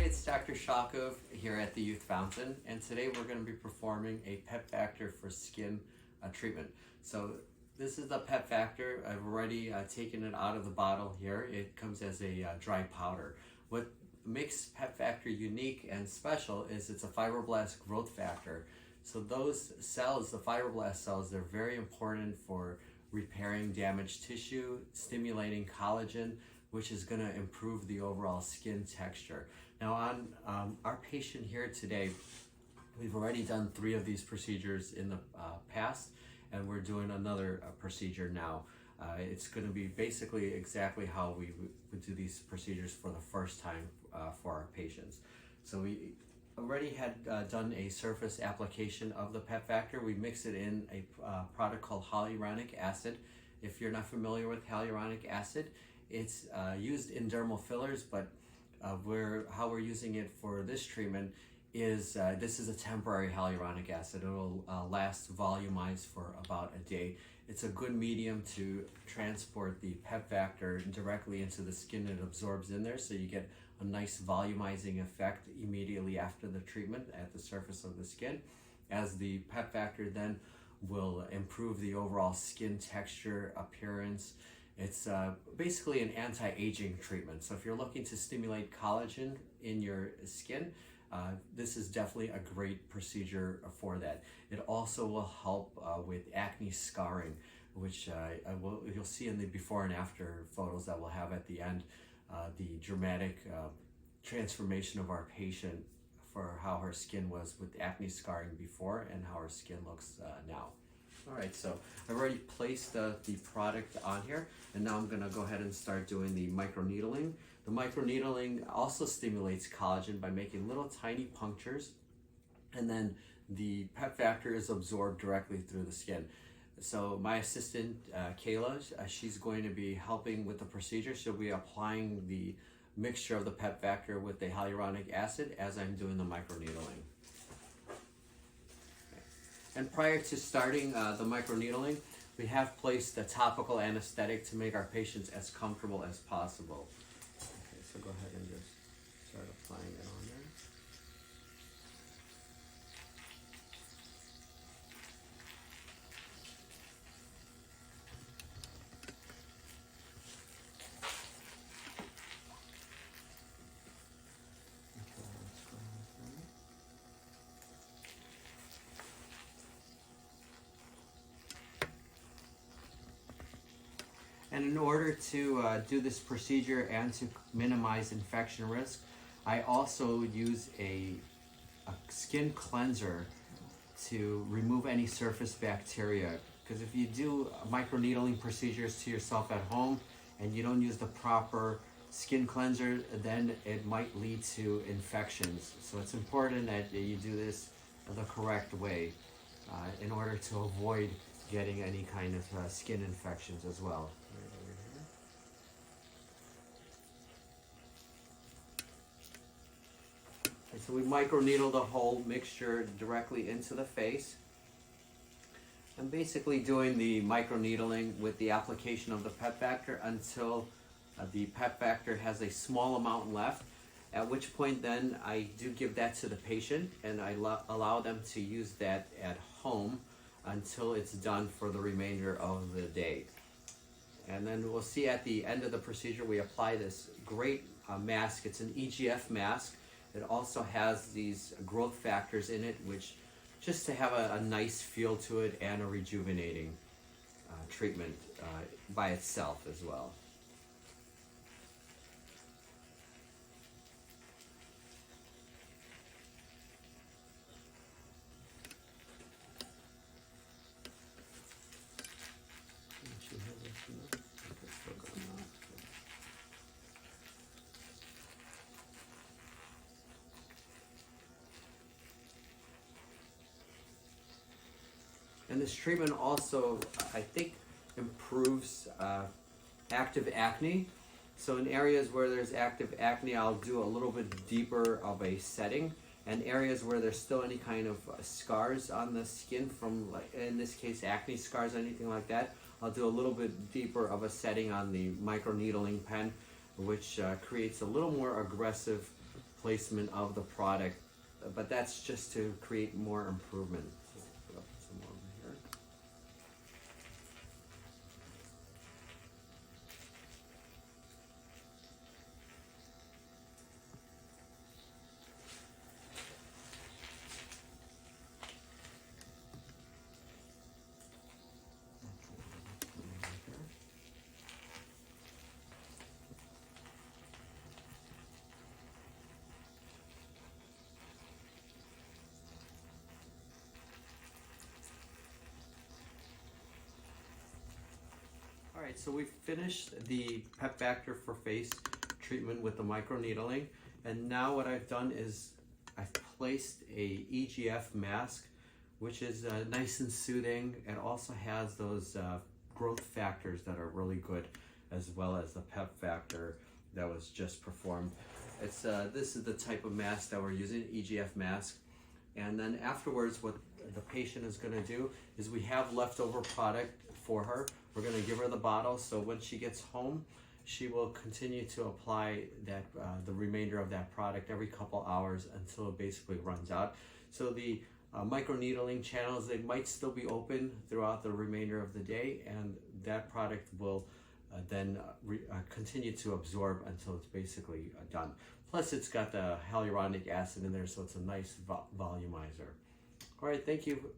it's Dr. Shakov here at the Youth Fountain, and today we're going to be performing a PepFactor for Skin treatment. So this is the PepFactor. I've already taken it out of the bottle here. It comes as a dry powder. What makes PepFactor unique and special is it's a fibroblast growth factor. So those cells, the fibroblast cells, they're very important for repairing damaged tissue, stimulating collagen, which is going to improve the overall skin texture. Now on our patient here today, we've already done 3 of these procedures in the past, and we're doing another procedure now. It's going to be basically exactly how we would do these procedures for the first time for our patients. So we already had done a surface application of the PepFactor. We mix it in a product called hyaluronic acid. If you're not familiar with hyaluronic acid, it's used in dermal fillers, but how we're using it for this treatment is this is a temporary hyaluronic acid. It will last volumized for about a day. It's a good medium to transport the PepFactor directly into the skin. It absorbs in there, so you get a nice volumizing effect immediately after the treatment at the surface of the skin, as the PepFactor then will improve the overall skin texture, appearance. It's basically an anti-aging treatment. So if you're looking to stimulate collagen in your skin, this is definitely a great procedure for that. It also will help with acne scarring, which you'll see in the before and after photos that we'll have at the end, the dramatic transformation of our patient for how her skin was with acne scarring before and how her skin looks now. All right, so I've already placed the product on here, and now I'm gonna go ahead and start doing the microneedling. The microneedling also stimulates collagen by making little tiny punctures, and then the PepFactor is absorbed directly through the skin. So my assistant, Kayla, she's going to be helping with the procedure. She'll be applying the mixture of the PepFactor with the hyaluronic acid as I'm doing the microneedling. And prior to starting the microneedling, we have placed a topical anesthetic to make our patients as comfortable as possible. Okay, so go ahead and just start applying it on there. And in order to do this procedure and to minimize infection risk, I also use a skin cleanser to remove any surface bacteria. Because if you do microneedling procedures to yourself at home and you don't use the proper skin cleanser, then it might lead to infections. So it's important that you do this the correct way in order to avoid getting any kind of skin infections as well. And so we microneedle the whole mixture directly into the face. I'm basically doing the microneedling with the application of the PepFactor until the PepFactor has a small amount left, at which point then I do give that to the patient, and I allow them to use that at home until it's done for the remainder of the day. And then we'll see at the end of the procedure, we apply this great mask. It's an EGF mask. It also has these growth factors in it, which just to have a nice feel to it and a rejuvenating treatment by itself as well. And this treatment also, I think, improves active acne. So in areas where there's active acne, I'll do a little bit deeper of a setting. And areas where there's still any kind of scars on the skin from, like in this case, acne scars, anything like that, I'll do a little bit deeper of a setting on the microneedling pen, which creates a little more aggressive placement of the product, but that's just to create more improvement. So put up some more over here. All right, so we finished the PepFactor for face treatment with the microneedling, and now what I've done is I've placed a EGF mask, which is nice and soothing. It also has those growth factors that are really good, as well as the PepFactor that was just performed. It's this is the type of mask that we're using, EGF mask. And then afterwards, what the patient is going to do is we have leftover product for her. We're going to give her the bottle, so when she gets home, she will continue to apply that the remainder of that product every couple hours until it basically runs out. So the microneedling channels, they might still be open throughout the remainder of the day, and that product will then continue to absorb until it's basically done. Plus, it's got the hyaluronic acid in there, so it's a nice volumizer. All right, thank you